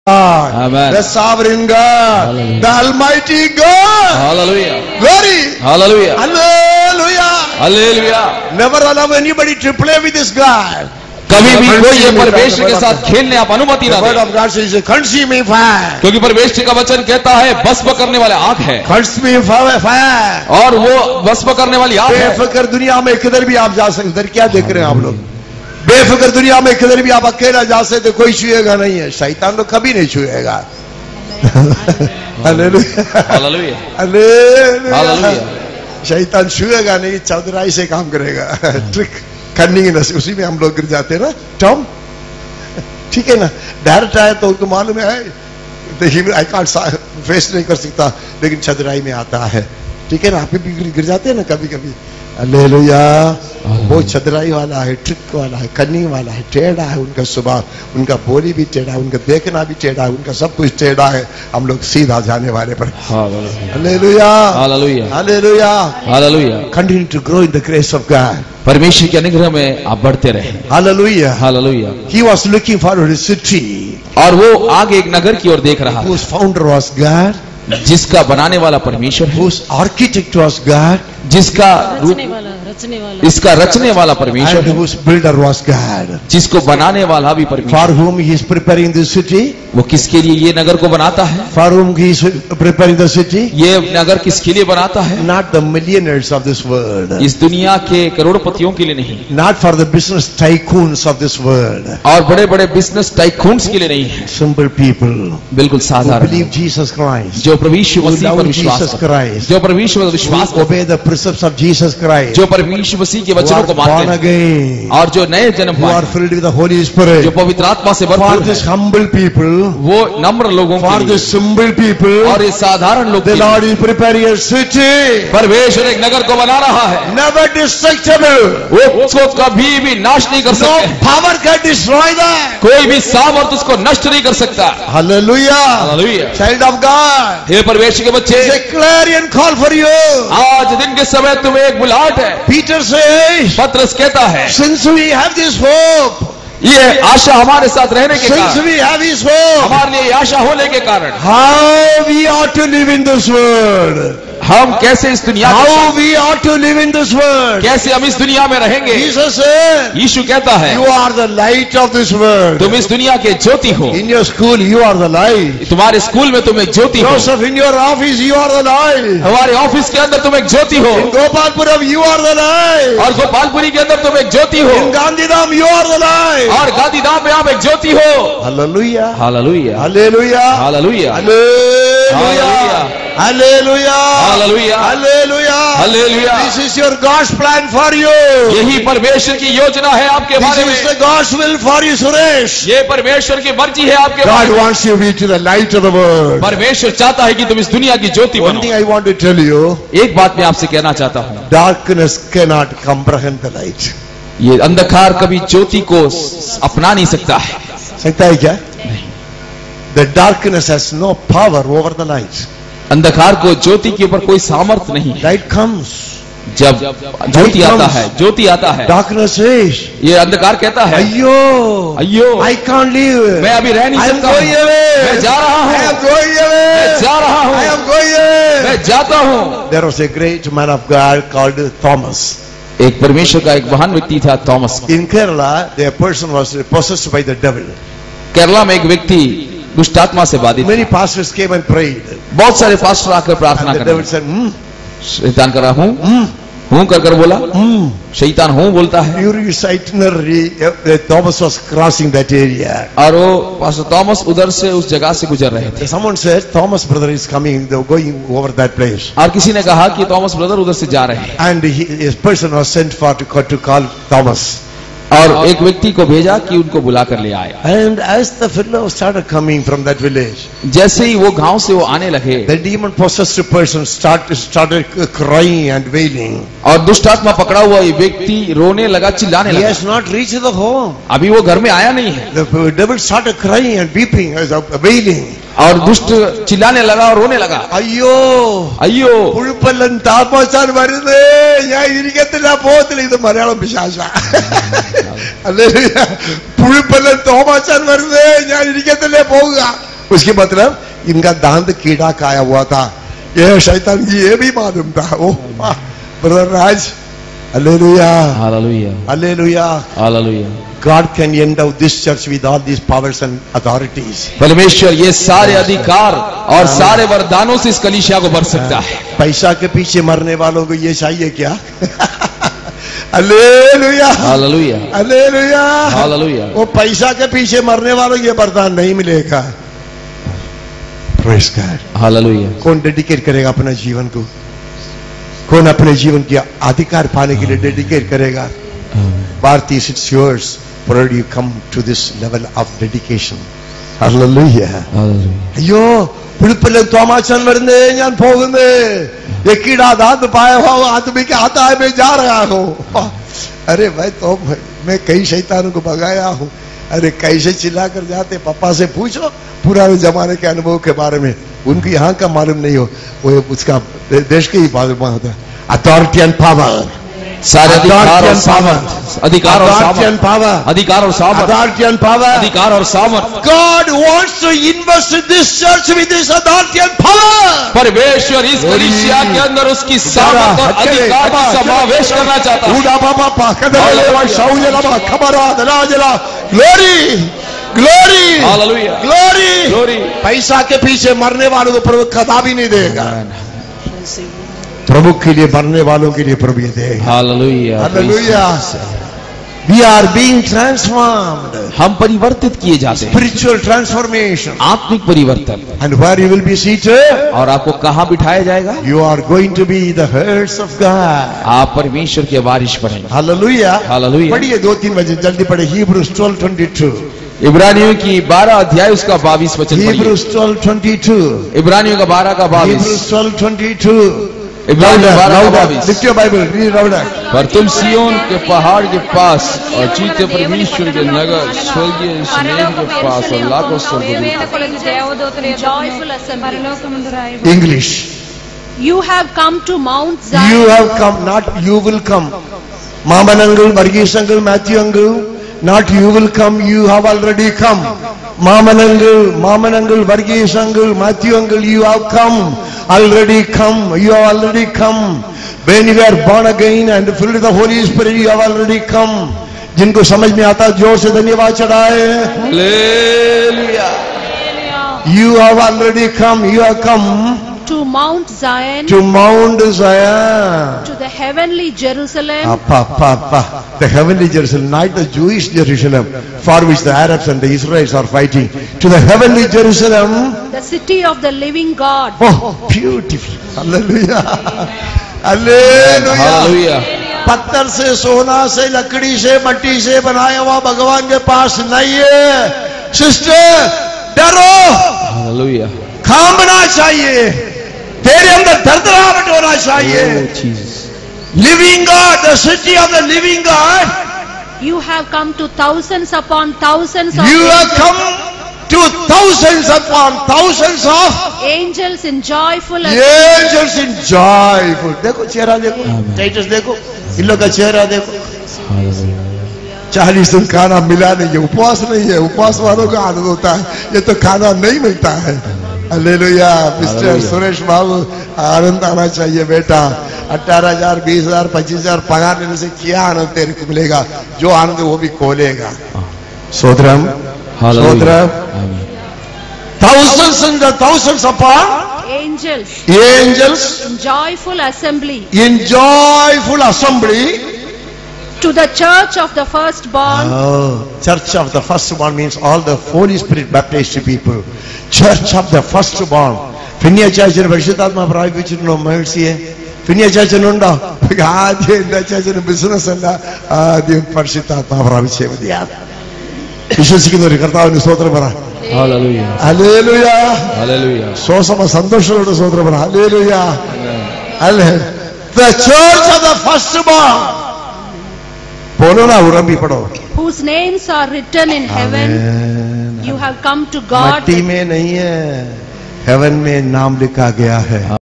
Amen. The sovereign God, Hallelujah. the Almighty God. Hallelujah. Glory. Hallelujah. Hallelujah. Hallelujah. Never allow anybody to play with this God. कभी भी कोई ये परमेश्वर के साथ खेलने आप अनुमति The ना word दें, of God says, consuming fire. क्योंकि परमेश्वर का वचन कहता है भस्म करने वाले आग है, Consuming fire. और वो भस्म करने वाली आग है। बेफिक्र दुनिया में किधर भी आप जा सकते, इधर क्या देख रहे हैं आप लोग? बेफिक्र दुनिया में किधर भी आप अकेला जा सकते, कोई छुएगा नहीं है, शैतान तो कभी नहीं छुएगा। Hallelujah, hallelujah, hallelujah. शैतान छुएगा नहीं, चौधराई से काम करेगा। ट्रिक कन्निंगनेस, उसी में हम लोग गिर जाते हैं ना। टॉम ठीक है ना, डायरेक्ट आया तो उनको मालूम है आई कांट फेस नहीं कर सकता, लेकिन चौधराई में आता है। ठीक है ना, आप भी गिर जाते हैं ना कभी कभी। हालेलुया। वो चतुराई वाला है, ट्रिक वाला है, कन्निंग वाला है, टेढ़ा है उनका स्वभाव, उनका बोली भी टेढ़ा है, उनका देखना भी टेढ़ा है, उनका सब कुछ टेढ़ा है। हम लोग सीधा जाने वाले पर। Hallelujah, hallelujah, hallelujah, hallelujah. Continue to grow in the grace of God. परमेश्वर के अनुग्रह में आप बढ़ते रहे। Hallelujah, hallelujah. He was looking for a city, और वो आगे एक नगर की ओर देख रहा, whose founder was God, जिसका बनाने वाला परमेश्वर है, whose architect was God, जिसका इसका रचने वाला परमेश्वर and है, whose builder was God, जिसको बनाने वाला भी परमेश्वर। for whom he is preparing the city, वो किसके लिए ये नगर को बनाता है? for whom he is preparing the city, ये नगर किसके लिए बनाता है? not the millionaires of this world, इस दुनिया के करोड़पतियों के लिए नहीं, not for the business tycoons of this world, और बड़े बड़े बिजनेस टाइकून्स के लिए नहीं है, simple people बिल्कुल who साधारण, believe Jesus Christ, जो प्रभु यीशु who मसीह पर love विश्वास Jesus करते हैं, Christ, जो प्रभु यीशु पर विश्वास who करते obey the precepts of Jesus हैं, Christ, जो प्रभु यीशु मसीह के who वचनों are को born मानते हैं, again, और जो नए जन्म who पाए are हैं, filled with the Holy Spirit, जो पवित्र आत्मा से for भरपूर this हैं, humble people, वो नम्र लोगों for के लिए, this simple people, और इस साधारण लोग the के लिए Lord is preparing a city, परमेश्वर एक नगर को बना रहा है, never destructible, वो उसको कभी भी नाश नहीं कर no सकते, power can destroy that. कोई भी सामर्थ उसको नष्ट नहीं कर सकता। Hallelujah, hallelujah. child of God, हे परमेश्वर के बच्चे, it's a clarion call for you. आज दिन के समय तुम्हें एक बुलाहट है। Peter says, पत्रस कहता है, since we have this hope, ये आशा हमारे साथ रहने के since कारण, we have this hope, हमारे लिए ये आशा होने के कारण, how we ought to live in this world, हम कैसे इस दुनिया में, how we ought to live in this world. कैसे हम इस दुनिया में रहेंगे। Jesus said, यीशु कहता है, you are the light of this world. तुम इस दुनिया के ज्योति हो, In your school, you are the light. तुम्हारे स्कूल में तुम एक ज्योति हो, Joseph, in your office, you are the light. हमारे ऑफिस के अंदर तुम एक ज्योति हो, In Gopalpuram, you are the light. और गोपालपुरी के अंदर तुम एक ज्योति हो, In Gandhidham, you are the light. और गांधीधाम में आप एक ज्योति हो। Hallelujah. Hallelujah, Hallelujah. Hallelujah, Hallelujah. Hallelujah. Hallelujah, Hallelujah. Hallelujah. This is your God's plan for you. यही परमेश्वर की योजना है आपके This बारे is में, the God's will for you, Suresh. ये परमेश्वर की मर्जी है आपके बारे God में। wants you to be to the light of the world. परमेश्वर चाहता है कि तुम इस दुनिया की ज्योति One बनो। thing I want to tell you, एक बात मैं आपसे कहना चाहता हूँ, darkness cannot comprehend the light. ये अंधकार कभी ज्योति को अपना नहीं सकता है। सकता है क्या? The darkness has no power over the light. अंधकार को ज्योति के ऊपर कोई सामर्थ्य नहीं है। Light comes. जब ज्योति आता है, ज्योति आता है, Darkness says, ये अंधकार कहता है, अयो, अयो, I can't live. मैं अभी रह नहीं I am सकता, going away. मैं जा रहा हूँ, I am going away. मैं जा रहा हूँ, I am going away. मैं जाता हूँ। There was a great man of God called Thomas. एक परमेश्वर का एक महान व्यक्ति था Thomas. In Kerala, the person was possessed by the devil. Kerala में एक व्यक्ति दुष्ट आत्मा से बाधित, Many pastors came and prayed. बहुत सारे पास्टर आकर प्रार्थना And the करने devil लगे। said, शैतान कर रहा हूँ कर बोला, शैतान हूँ बोलता है, During his itinerary, Thomas was crossing that area. और वो पास्टर थॉमस उधर से उस जगह से गुजर रहे थे, Someone said, Thomas brother is coming, they're going over that place. और किसी ने कहा कि थॉमस ब्रदर उधर से जा रहे हैं, And his person was sent for to call Thomas. और एक व्यक्ति को भेजा कि उनको बुला कर ले आए। And as the fellow started coming from that village, जैसे ही वो गांव से वो आने लगे, the demon possessed person started crying and wailing. और दुष्ट आत्मा पकड़ा हुआ ये व्यक्ति रोने लगा, चिल्लाने He लगा। has not reached the home. अभी वो घर में आया नहीं है, The devil started crying and weeping, wailing. और दुष्ट चिल्लाने लगा और रोने लगा, അയ്യോ अयो പുഴുപ്പല്ലൻ താമസാൻ വരുന്നേ ഞാൻ ഇരിക്കത്തില്ല പോകത്തില്ല ഇത് മലയാളം പിശാച അല്ലേ പുഴുപ്പല്ലൻ തോമാച്ചാൻ വരുന്നേ ഞാൻ ഇരിക്കത്തില്ലേ പോവുക उसके मतलब इनका दांत कीड़ा खाया हुआ था। यह शैतान की ये भी मालूम था। Oh brother Raj, hallelujah, hallelujah, hallelujah. Hallelujah. God can endow this church with all these powers and authorities. परमेश्वर ये सारे अधिकार और सारे वरदानों से इस कलीसिया को भर सकता है। पैसा के पीछे मरने वालों को ये चाहिए क्या? Hallelujah, hallelujah, hallelujah, hallelujah. वो पैसा के पीछे मरने वालों को ये वरदान नहीं मिलेगा। Praise God. हालेलुया। कौन डेडिकेट करेगा अपने जीवन को? कौन अपने जीवन के अधिकार पाने के लिए डेडिकेट करेगा? Bharti, it's yours, provided you come to this level of dedication. Hallelujah. അയ്യോ പുളിപ്പല്ല തോമാച്ചൻ വരുന്നേ, ഞാൻ പോകുന്നേ, ये कीड़ा दांत पाया हुआ आदमी के आता है, मैं जा रहा हूँ। अरे भाई तो मैं कई शैतानों को भगाया हूँ। अरे कैसे चिल्ला कर जाते, पापा से पूछो पुराने जमाने के अनुभव के बारे में। उनको यहाँ का मालूम नहीं हो, वो उसका देश के ही मालूम होता है। अथॉरिटी एंड पावर, सारे अधिकार और सामर्थ, अधिकार और and power, अधिकार और सामर्थ, authority and power. अधिकार और सामर्थ। God wants to invest in this church with this authority and power. परमेश्वर इस कलीसिया के अंदर उसकी सामर्थ और अधिकार का समावेश करना चाहता है। उड़ा बाबा पाखदला शाउजला खबरा दलाजला, glory, glory, hallelujah, glory, glory. पैसा के पीछे मरने वालों को प्रभु कदापि नहीं देगा। प्रभु के लिए मरने वालों के लिए प्रभु ये देगा। Hallelujah, hallelujah. We are being transformed. हम परिवर्तित किए जाते हैं। Spiritual transformation. आत्मिक परिवर्तन। And where you will be seated? और आपको कहाँ बिठाया जाएगा? You are going to be the herds of God. आप परमेश्वर के वारिस बनेंगे। Hallelujah. Hallelujah. पढ़िए 2-3 बजे, जल्दी पढ़े। Hebrews 12:22. इब्रानियों की 12 अध्याय उसका 22 वचन पढ़िए। Hebrews 12:22. इब्रानियों का 12 का 22। Hebrews 12:22. इब्रानियों 12 का 22। Lift your Bible. Read louder. पर तुम सियोन के पहाड़ के पास और जीते परमेश्वर के नगर स्वर्गीय स्नेह के पास और लाखों स्वर्गदूत। English. You have come to Mount Zion. You have come, not you will come. Maman uncle, Varghese uncle, Matthew uncle, not you will come, you have already come. Maman uncle, Varghese uncle, Matthew uncle, you have come, already come, you have already come. When you are born again and filled with the Holy Spirit, you have already come. जिनको समझ में आता जोर से धन्यवाद चढ़ाए। Hallelujah. You have already come, you have come to Mount Zion, to Mount Zion, to the heavenly Jerusalem, the heavenly Jerusalem, not the Jewish Jerusalem for which the Arabs and the Israelites are fighting. To the heavenly Jerusalem, the city of the living God. oh beautiful, hallelujah, hallelujah. Hallelujah. पत्थर से, सोना से, लकड़ी से, मट्टी से बनाया हुआ भगवान के पास नहीं है। सिस्टर डरो, हालेलुया। कांपना चाहिए, तेरे अंदर दर्दनाहट होना चाहिए। Living God, the city of the living God. You have come to thousands upon thousands of You have come to thousands upon thousands of angels in joyful angels in joyful. देखो चेहरा देखो, status देखो, इन लोग का चेहरा देखो। 40 दिन खाना मिला नहीं है, उपवास नहीं है। उपवास वालों का आदत होता है, ये तो खाना नहीं मिलता है। हालेलुया। मिस्टर सुरेश बाबू, आनंद आना चाहिए बेटा। 18,000, 20,000, 25,000 पगार लेने से क्या आनंद तेरे को मिलेगा? जो आनंद वो भी खोलेगा। सोदरम, सोदरम। Thousands upon angels in joyful assembly, to the church of the firstborn. Oh, church of the firstborn means all the Holy Spirit baptized people. Church of the firstborn. Finney church in Varshitatma Prabhu no mercy. Finney church in Unda. Adi church in business and Adi Varshitatma Prabhu. ವಿಶ್ವಸಿക്കുന്നವರು ಕರ್ತಾವಿನ ಸ್ತೋತ್ರ ಬರ. Hallelujah, hallelujah, hallelujah. ಸೋಸಮ ಸಂತೋಷದ ಸ್ತೋತ್ರ ಬರ. Hallelujah, hallelujah. The church of the firstborn. बोलो ना, उरम भी पढ़ो. Whose names are written in heaven. You have come to God. मट्टी में नहीं है, हेवन में नाम लिखा गया है।